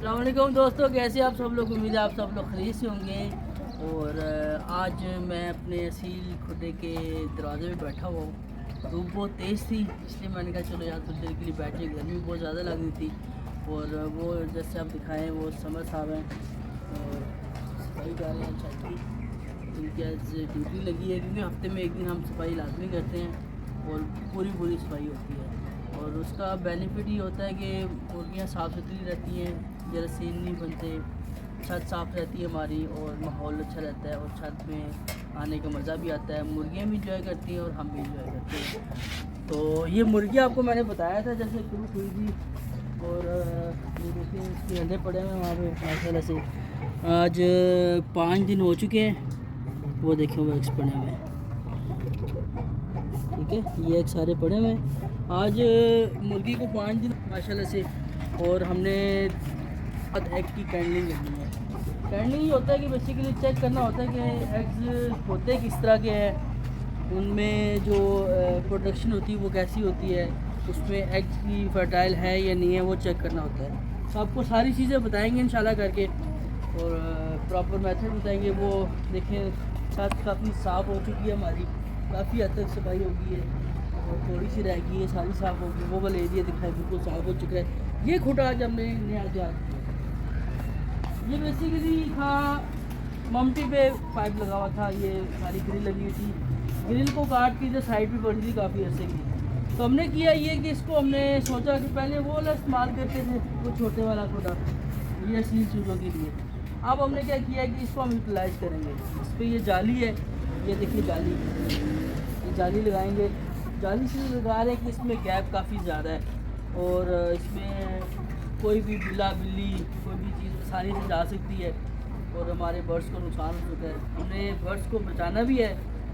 अस्सलाम वालेकुम दोस्तों, कैसे आप सब लोग। उम्मीद है आप सब लोग खरीद से होंगे। और आज मैं अपने असील खुदे के दरवाजे पे बैठा हुआ हूँ। धूप बहुत तेज़ थी, इसलिए मैंने कहा चलो यहाँ थोड़ी देर के लिए बैठे। गर्मी बहुत ज़्यादा लग रही थी और वो जैसे आप दिखाएं वो समर साहब हैं और सफाई कर रहे हैं छत की। उनकी आज ड्यूटी लगी है क्योंकि हफ्ते में एक दिन हम सफाई लाजमी करते हैं और पूरी सफाई होती है। और उसका बेनिफिट ये होता है कि मुर्गियाँ साफ़ सुथरी रहती हैं, जरासीम नहीं बनते, छत साफ़ रहती है हमारी और माहौल अच्छा रहता है और छत में आने का मज़ा भी आता है। मुर्गियाँ भी इंजॉय करती हैं और हम भी इंजॉय करते हैं। तो ये मुर्गी आपको मैंने बताया था जैसे शुरू हुई थी। और ये देखिए इसके अंडे पड़े हुए हैं वहाँ पे माशाल्लाह से। आज 5 दिन हो चुके हैं। वो देखें वो एग्स पड़े हुए हैं, ठीक है, ये एक सारे पड़े हुए हैं। आज मुर्गी को 5 दिन माशाल्लाह से। और हमने एग की कैंडलिंग करनी है। कैंडलिंग ये होता है कि बेसिकली चेक करना होता है कि एग्स होते किस तरह के हैं, उनमें जो प्रोडक्शन होती है वो कैसी होती है, उसमें एग्स की फर्टाइल है या नहीं है, वो चेक करना होता है। तो आपको सारी चीज़ें बताएंगे इंशाल्लाह करके और प्रॉपर मेथड बताएंगे। वो देखें छत काफ़ी साफ़ हो चुकी है हमारी, काफ़ी हद तक सफाई हो गई है और थोड़ी सी रह गई है, सारी साफ़ हो गई। वो वाला एरिया दिखाए बिल्कुल साफ़ हो चुका है। ये खुटा आज हमने नया तैयार किया। ये बेसिकली था ममटी पे पाइप लगा हुआ था, ये सारी ग्रिल लगी हुई थी। ग्रिल को काट के जो साइड पे पड़ी थी काफ़ी अर्से की, तो हमने किया ये कि इसको हमने सोचा कि पहले वो वाला इस्तेमाल करते थे, वो छोटे वाला खुटा, ये असील चीज़ों के लिए। अब हमने क्या किया कि इसको हम यूटिलाइज़ करेंगे। इस पर ये जाली है, ये देखिए जाली, ये जाली लगाएंगे। जाली से लगा रहे हैं कि इसमें गैप काफ़ी ज़्यादा है और इसमें कोई भी बिल्ला बिल्ली कोई भी चीज़ आसानी से जा सकती है और हमारे बर्ड्स को नुकसान हो चुका है। हमने बर्ड्स को बचाना भी है,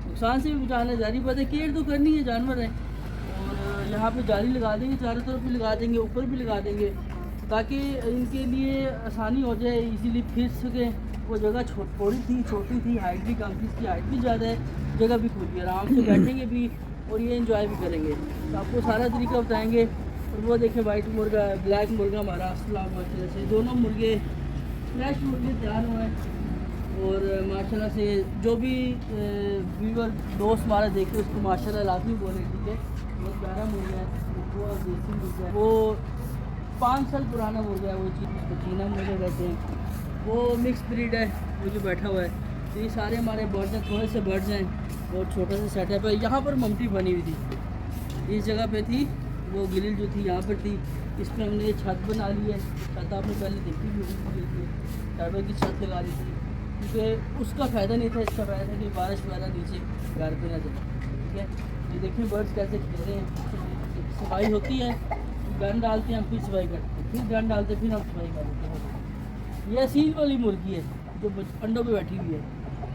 नुकसान से भी बचाना है। जारी बात है, केयर तो करनी है, जानवर है। और यहाँ पे जाली लगा देंगे, चारों तरफ भी लगा देंगे, ऊपर भी लगा देंगे ताकि इनके लिए आसानी हो जाए, इजीली फिर सके। वो जगह थोड़ी थी, छोटी थी, हाइट भी कम थी, इसकी हाइट भी ज़्यादा है, जगह भी खुली है, आराम से बैठेंगे भी और ये एंजॉय भी करेंगे। तो आपको सारा तरीका बताएंगे। और वो देखें वाइट मुर्गा, ब्लैक मुर्गा हमारा अस्सलाम माशाल्लाह से, दोनों मुर्गे फ्रेश मुर्गे तैयार हुए हैं। और माशाल्लाह से जो भी व्यूअर दोस्त हमारा देखे उसको माशाल्लाह लाजमी बोले, ठीक है। बहुत प्यारा मुर्गा है, वो देसी मुर्गा है, वो 5 साल पुराना मुर्गा है। वो चीज़ उसको चीना मुर्गा कहते हैं। वो मिक्स ब्रीड है, वो जो बैठा हुआ है। तो ये सारे हमारे बर्ड्स हैं, थोड़े से बर्ड्स हैं और छोटा सा सेटअप है। यहाँ पर ममटी बनी हुई थी, इस जगह पे थी, वो ग्रिल जो थी यहाँ पर थी। इस पर हमने छत बना ली है। छत आपने पहले देखी भी होगी, टाइबर की छत लगा ली थी क्योंकि उसका फ़ायदा नहीं था, इसका फ़ायदा था कि बारिश वगैरह नीचे घर पे ना जाए, ठीक है। ये देखिए बर्ड्स कैसे खेल रहे हैं। सफाई होती है, गन डालते हैं हम, फिर सफाई करते हैं, फिर गन डालते हैं, फिर हम सफाई करते हैं। ये असील वाली मुर्गी है जो अंडों पे बैठी हुई है,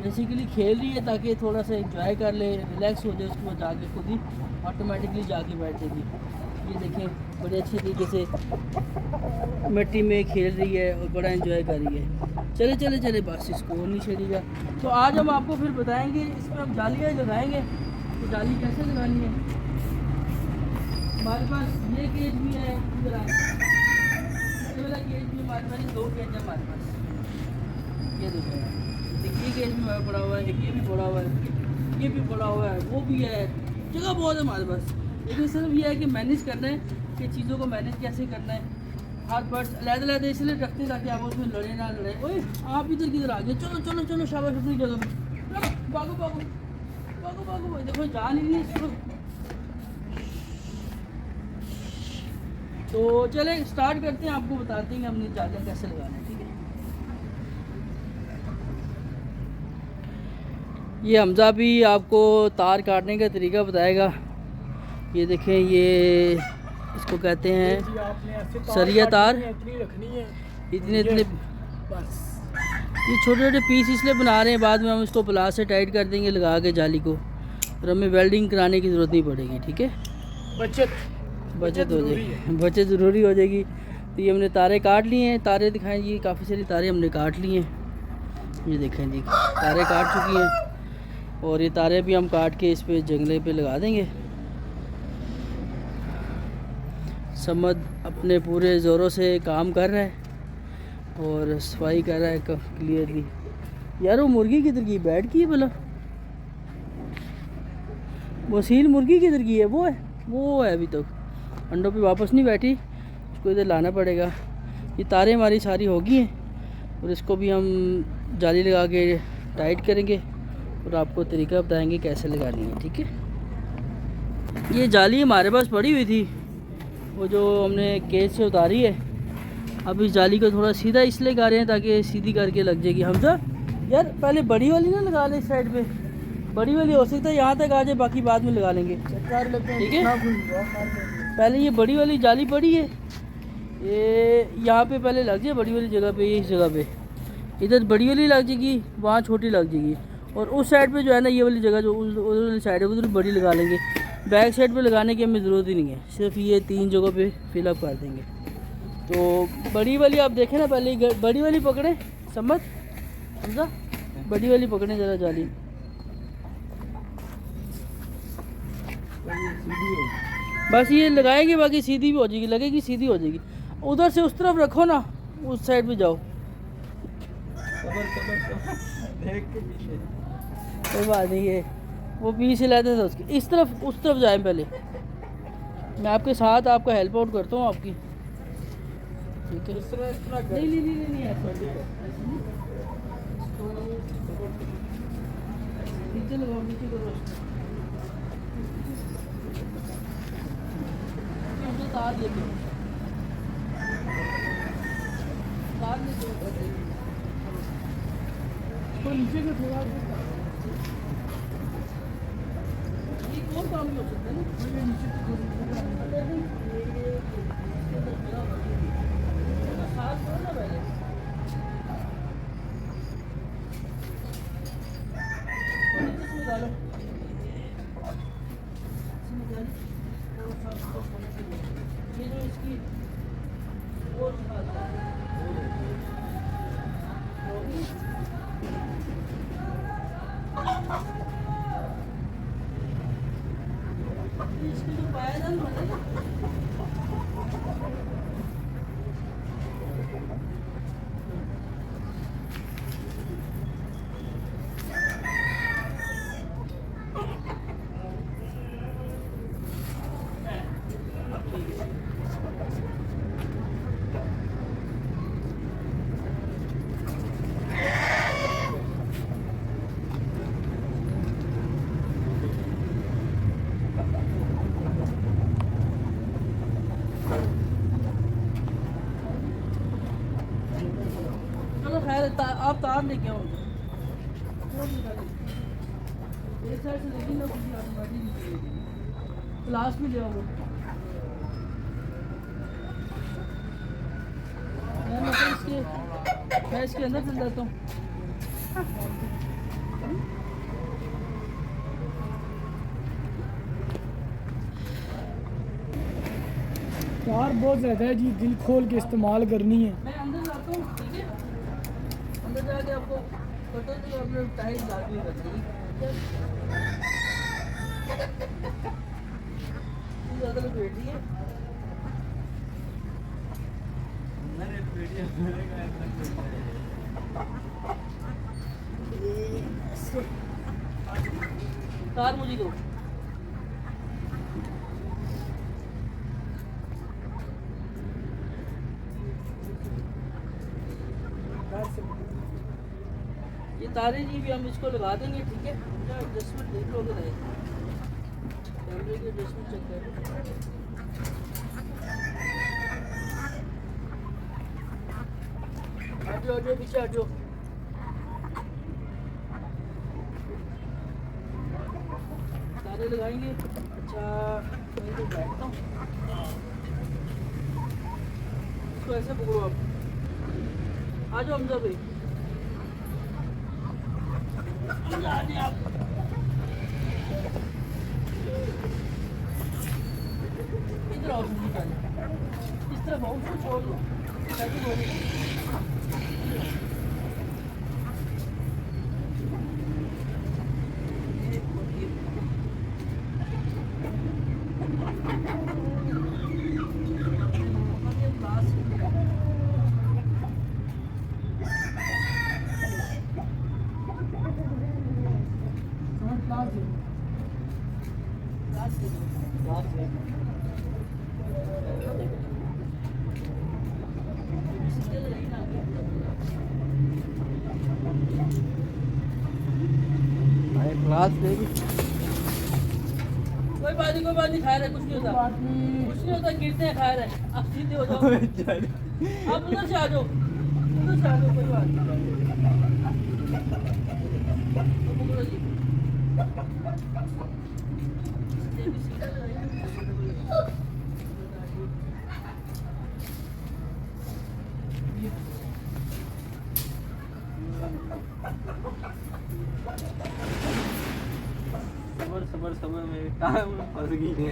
बेसिकली खेल रही है ताकि थोड़ा सा एंजॉय कर ले, रिलैक्स हो जाए, उसके बाद जाके खुद ही ऑटोमेटिकली जाके बैठ जाएगी। ये देखें बड़े अच्छे तरीके से मिट्टी में खेल रही है और बड़ा एंजॉय कर रही है। चले चले चले बस इसको और नहीं छेड़ेगा। तो आज हम आपको फिर बताएंगे, इसमें हम जालियाँ लगाएंगे तो जाली कैसे लगानी है। हमारे पास ये केज भी है, इधर ये वाला केज भी हमारे पास, 2 केज है हमारे पास। ये देखो, एक ये केज भी हमारा पड़ा हुआ है, एक ये भी पड़ा हुआ है, ये भी पड़ा हुआ है, वो भी है, जगह बहुत है हमारे पास। लेकिन सिर्फ ये है कि मैनेज करना है कि चीज़ों को मैनेज कैसे करना है। हाथ बर्ड्स अलग-अलग इसलिए रखते हैं ताकि आप उसमें लड़े ना लड़े। ओए आप इधर किधर आ गए, चलो चलो चलो, शाबाश अपनी जगह पे, भागो भागो भागो भागो। देखो जान ही नहीं इसको। तो चले स्टार्ट करते हैं, आपको बताते हैं कि हमने जालियाँ कैसे लगाना है, ठीक है। ये हमजा भी आपको तार काटने का तरीका बताएगा। ये देखें, ये इसको कहते हैं सरिया तार, इतने इतने बस। ये छोटे छोटे पीस इसलिए बना रहे हैं, बाद में हम इसको प्लास से टाइट कर देंगे लगा के जाली को, और हमें वेल्डिंग कराने की ज़रूरत नहीं पड़ेगी, ठीक है। बचत हो जाएगी, बचत ज़रूरी हो जाएगी। तो ये हमने तारे काट लिए हैं, तारे दिखाएं जी, काफ़ी सारी तारे हमने काट ली हैं। ये देखें जी, तारे काट चुकी हैं और ये तारे भी हम काट के इस पे जंगले पे लगा देंगे। समद अपने पूरे ज़ोरों से काम कर रहा है और सफाई कर रहा है क्लियरली। यार वो मुर्गी किधर की बैठ की है भला? वसील मुर्गी किधर की है? वो है अभी तक अंडों पे वापस नहीं बैठी, इसको इधर लाना पड़ेगा। ये तारें हमारी सारी हो गई हैं और इसको भी हम जाली लगा के टाइट करेंगे और आपको तरीका बताएंगे कैसे लगानी है, ठीक है। ये जाली हमारे पास पड़ी हुई थी, वो जो हमने केज से उतारी है। अब इस जाली को थोड़ा सीधा इसलिए लगा रहे हैं ताकि सीधी करके लग जाएगी। हमजा यार पहले बड़ी वाली ना लगा ले इस साइड पे, बड़ी वाली हो सकता है यहाँ तक आ जाए, बाकी बाद में लगा लेंगे, ठीक है। पहले ये बड़ी वाली जाली पड़ी है, ये यहाँ पे पहले लग जाए बड़ी वाली जगह पे, इस जगह पे इधर बड़ी वाली लग जाएगी, वहाँ छोटी लग जाएगी। और उस साइड पे जो है ना ये वाली जगह जो उधर वाली साइड है उधर बड़ी लगा लेंगे। बैक साइड पे लगाने की हमें ज़रूरत ही नहीं है, सिर्फ ये 3 जगहों पे फिलअप कर देंगे। तो बड़ी वाली आप देखें ना, पहले बड़ी वाली पकड़ें, समझा, बड़ी वाली पकड़ें ज़रा जाली। बस ये लगाएंगे, बाकी सीधी भी हो जाएगी, लगेगी सीधी हो जाएगी। उधर से उस तरफ रखो ना, उस साइड पे जाओ। कोई बात नहीं है, वो पीछे लाते थे उसकी, इस तरफ उस तरफ जाए। पहले मैं आपके साथ आपका हेल्प आउट करता हूँ आपकी, ठीक है। नहीं नीचे लगाओ, नीचे करो, तार लेके नीचे का थोड़ा ये कौन काम हो सकता है ना, नीचे ये जो इसकी और इसकी जो पायदान बने ना, खैर आप तार लेके आओ, एक साइड से लेकिन ना कुछ क्लास में ले आओ। मैं इसके अंदर चल जाता हूँ। तार बहुत ज़्यादा है जी, दिल खोल के इस्तेमाल करनी है। मैं अंदर जाता हूँ, ठीक है, अंदर जाके आपको कटर जो अपने टाइट लाके रखनी ज़्यादा बैठी है। तार मुझे दो। ये तारे जी भी हम इसको लगा देंगे, ठीक है। एडजस्टमेंट देख लोगे नहीं, कैमरे की एडजस्टमेंट चेक कर। हटो पीछे हटो। तारे लगाएंगे। अच्छा मैं तो बैठता हूँ, इसको ऐसे पकड़ो आप। आ जाओ हमजा भाई, आप इधर आओ, इस तरफ आओ, उसको छोड़ दो। हाथ पे भी कोई बात नहीं, कोई बात नहीं, खैर है, कुछ नहीं होता, कुछ नहीं होता, गिरते हैं, खैर है, आप सीधे हो जाओ, आप उधर से आ जाओ, उधर से आ जाओ, कोई बात नहीं। तो पकड़ो जी। ये भी सीधा लगाइए। सबर सबर सबर, मेरे कहाँ में फंस गई है।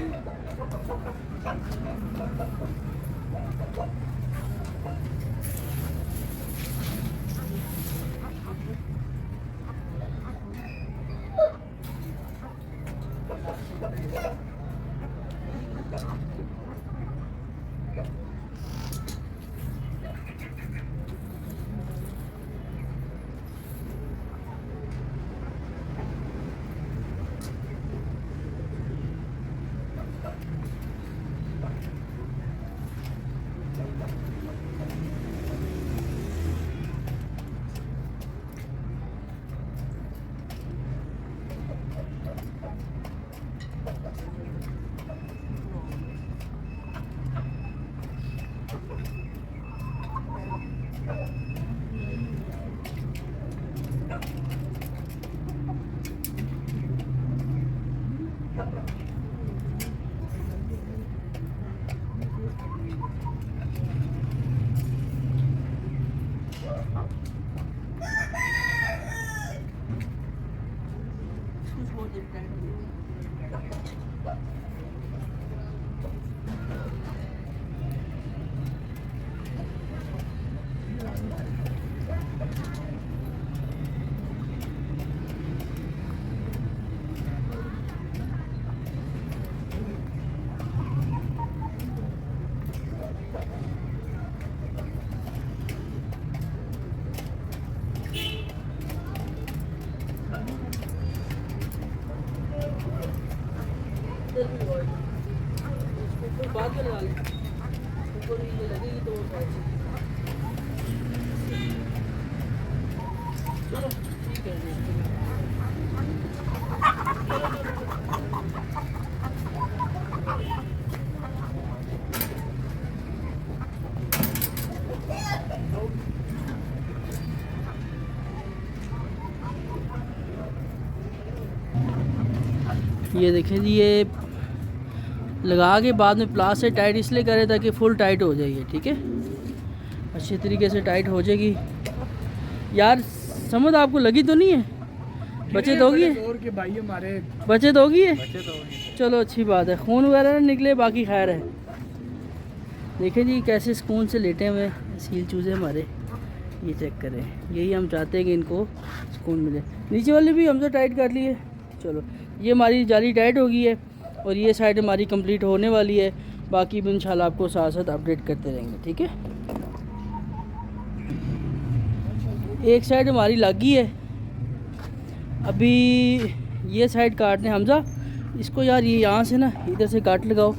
बाद में लगा लें, ऊपर ये लगेगी तो चलो ठीक है। ये देखें जी, ये लगा के बाद में प्लास से टाइट इसलिए करें ताकि फुल टाइट हो जाएगी, ठीक है, अच्छी तरीके से टाइट हो जाएगी। यार समझ आपको लगी तो नहीं है? बचे दोगी है? और के भाई हमारे बचे दोगी है? चलो अच्छी बात है, खून वगैरह निकले, बाकी खैर है। देखें जी कैसे सुकून से लेटे हुए सील चूजे हमारे, ये चेक करें, यही हम चाहते हैं कि इनको सुकून मिले। नीचे वाले भी हम तो टाइट कर लिए। चलो ये हमारी जाली टाइट हो गई है और ये साइड हमारी कंप्लीट होने वाली है, बाकी भी इंशाल्लाह आपको साथ साथ अपडेट करते रहेंगे, ठीक है। एक साइड हमारी लग गई है, अभी ये साइड काटने हमजा इसको यार, ये यहाँ से ना इधर से काट लगाओ,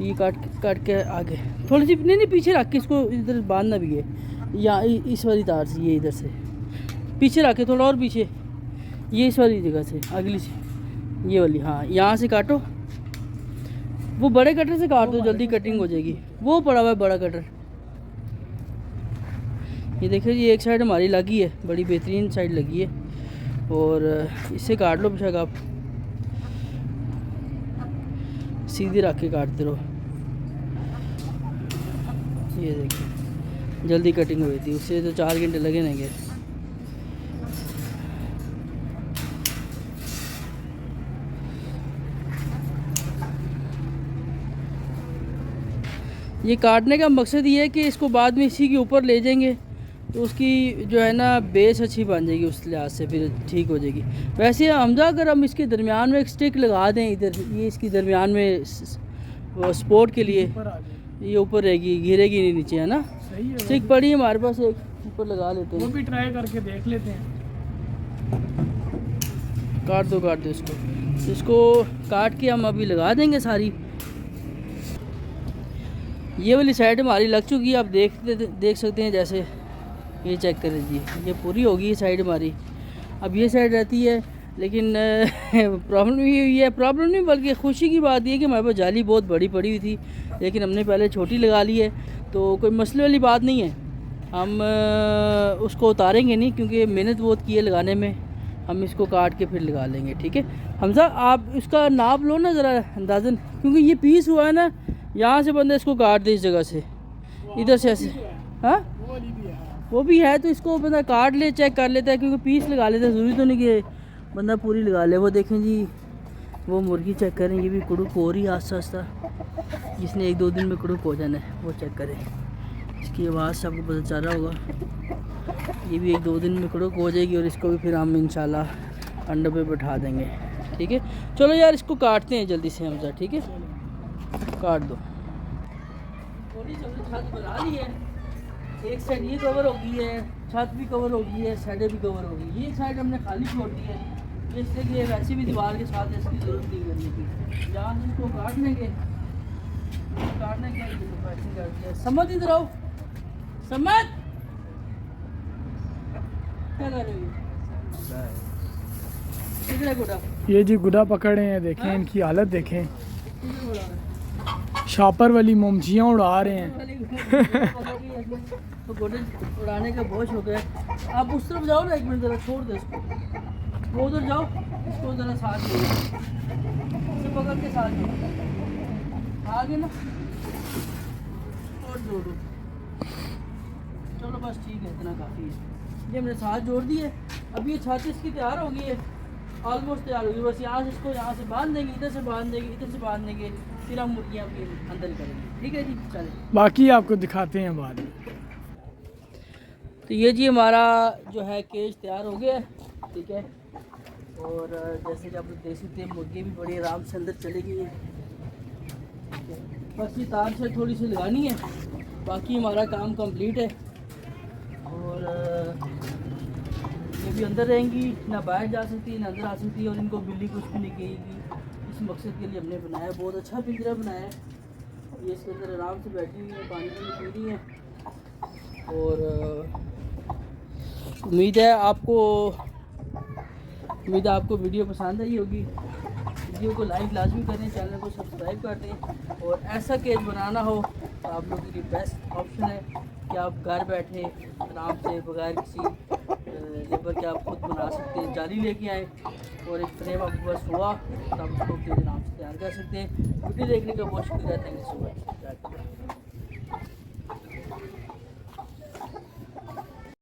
ये काट के आगे थोड़ी सी, नहीं पीछे रख के इसको इधर बांधना भी है, या इस वाली तार से, ये इधर से पीछे रख के थोड़ा और पीछे, ये इस वाली जगह से अगली से, ये वाली, हाँ यहाँ से काटो, वो बड़े कटर से काट दो, जल्दी कटिंग हो जाएगी। वो पड़ा हुआ है बड़ा कटर, ये देखिए जी एक साइड हमारी लगी है, बड़ी बेहतरीन साइड लगी है, और इससे काट लो बेशक, आप सीधी रख के काटते रहो। ये देखिए जल्दी कटिंग हुई थी, उससे तो 4 घंटे लगे नहीं गए। ये काटने का मकसद ये है कि इसको बाद में इसी के ऊपर ले जाएंगे तो उसकी जो है ना बेस अच्छी बन जाएगी, उस लिहाज से फिर ठीक हो जाएगी। वैसे हमजा अगर हम इसके दरमियान में एक स्टिक लगा दें इधर, ये इसकी दरमियान में सपोर्ट के लिए, ये ऊपर रहेगी, गिरेगी नहीं नीचे, है ना। स्टिक पड़ी है हमारे पास, एक ऊपर लगा लेते हैं, वो भी ट्राई करके देख लेते हैं। काट दो इसको काट के हम अभी लगा देंगे सारी। ये वाली साइड हमारी लग चुकी है, आप देख सकते हैं, जैसे ये चेक कर लीजिए, ये पूरी होगी ये साइड हमारी। अब ये साइड रहती है लेकिन प्रॉब्लम ये हुई है, प्रॉब्लम नहीं बल्कि खुशी की बात ये है कि हमारे पास जाली बहुत बड़ी पड़ी हुई थी, लेकिन हमने पहले छोटी लगा ली है, तो कोई मसले वाली बात नहीं है। हम उसको उतारेंगे नहीं क्योंकि मेहनत बहुत की है लगाने में, हम इसको काट के फिर लगा लेंगे। ठीक है हमजा, आप इसका नाप लो ना ज़रा अंदाज़न, क्योंकि ये पीस हुआ है ना, यहाँ से बंदा इसको काट दे इस जगह से, इधर से ऐसे। हाँ वो भी है, तो इसको बंदा काट ले, चेक कर लेता है, क्योंकि पीस लगा लेता है, ज़रूरी तो नहीं कि बंदा पूरी लगा ले। वो देखें जी, वो मुर्गी चेक करें, ये भी कुड़ुक हो रही है आस्ता आस्ता, जिसने 1-2 दिन में कुड़ुक हो जाना है वो चेक करें। इसकी आवाज़ से आपको पता चल रहा होगा, ये भी 1-2 दिन में कुड़ुक हो जाएगी और इसको भी फिर हम इंशाल्लाह अंडे पे बैठा देंगे। ठीक है चलो यार, इसको काटते हैं जल्दी से हमजा। ठीक है काट दो। थोड़ी छत बना ली है, एक साइड ये कवर हो गई है, छत भी कवर हो गई है, साइडें भी कवर हो गई। ये साइड हमने खाली छोड़ दी है, इसलिए कि वैसे भी दीवार के साथ इसकी ज़रूरत नहीं करने की। जहाँ से इसको काट लेंगे, काटने के पैसे कर दिया। समझ इधर आओ, समझ क्या कर रही हो? किधर है गुड़ा? ये जी गुड़ा पकड़े हैं, देखें हाँ? इनकी हालत देखें, किधर उड़ा रहा है? शापर वाली मोमचियाँ उड़ा रहे हैं। तो गोटे उड़ाने का बहुत शौक है। आप उस तरफ जाओ ना, 1 मिनट ज़रा छोड़ दो इसको, वो उधर जाओ, इसको ज़रा साथ दो, इसे पकड़ के साथ दो, आगे ना और जोड़ो। चलो बस ठीक है, इतना काफ़ी है। ये हमने साथ जोड़ दी है। अब ये छत इसकी तैयार हो गई है, ऑलमोस्ट तैयार होगी। बस यहाँ से इसको यहाँ से बांध देंगे, इधर से बांध देंगे, इधर से बांध देंगे, फिर हम मुर्गियाँ अपने अंदर करेंगे। ठीक है जी, चलें। बाकी आपको दिखाते हैं बाद में। तो ये जी हमारा जो है केज तैयार हो गया है। ठीक है, और जैसे कि आप लोग देख सकते हैं, मुर्गी भी बड़ी आराम से अंदर चली गई है। बस ये तार से थोड़ी सी लगानी है, बाकी हमारा काम कंप्लीट है। और ये भी अंदर रहेंगी, ना बाहर जा सकती है ना अंदर आ सकती है, और इनको बिल्ली कुछ भी नहीं कहेगी। इस मकसद के लिए हमने बनाया, बहुत अच्छा पिंजरा बनाया है। ये इसके अंदर आराम से बैठी हुई है, पानी पी रही है। और उम्मीद है आपको वीडियो पसंद आई होगी। वीडियो को लाइक लाजमी करें, चैनल को सब्सक्राइब कर दें। और ऐसा केज बनाना हो तो आप लोगों के लिए बेस्ट ऑप्शन है कि आप घर बैठे आराम से बगैर किसी लेबर के आप खुद बना सकते हैं। जाली लेके आए और एक फ्रेम आपके पास हुआ तो आप उसको आराम से तैयार कर सकते हैं। वीडियो देखने का बहुत शुक्रिया, थैंक यू सो मच।